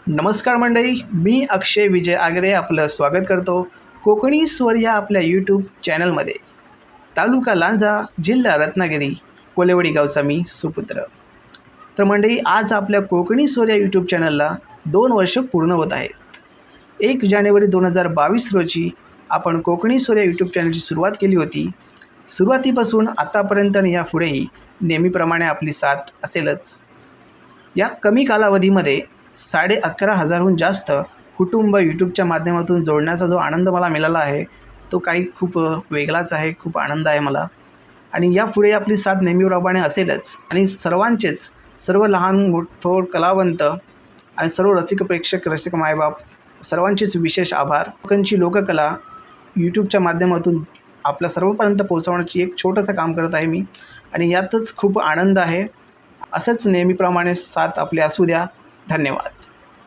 नमस्कार मंडळी, मी अक्षय विजय आगरे आपलं स्वागत करतो कोकणी स्वर या आपल्या यूट्यूब चॅनलमध्ये। तालुका लांजा, जिल्हा रत्नागिरी, कोलेवाडी गावचा मी सुपुत्र। तर मंडळी, आज आपल्या कोकणी स्वर या यूट्यूब चॅनलला 2 वर्ष पूर्ण होत आहेत। 1 जानेवारी 2022 रोजी आपण कोकणी स्वर या यूट्यूब चॅनलची सुरुवात केली होती। सुरुवातीपासून आतापर्यंत आणि यापुढेही नेहमीप्रमाणे आपली साथ असेलच। या कमी कालावधीमध्ये 11,500हून जास्त कुटुंब यूट्यूबच्या माध्यमातून जोडण्याचा जो आनंद मला मिळाला आहे तो काही खूप वेगळाच आहे। खूप आनंद आहे मला, आणि यापुढे आपली साथ नेहमीप्रमाणे असेलच। आणि सर्व लहान थोर कलावंत आणि सर्व रसिक प्रेक्षक, रसिक मायबाप सर्वांचेच विशेष आभार। कोकणची लोककला यूट्यूबच्या माध्यमातून आपल्या सर्वपर्यंत पोहोचवण्याची एक छोटंसं काम करत आहे मी, आणि यातच खूप आनंद आहे। असंच नेहमीप्रमाणे साथ आपली असू द्या। धन्यवाद।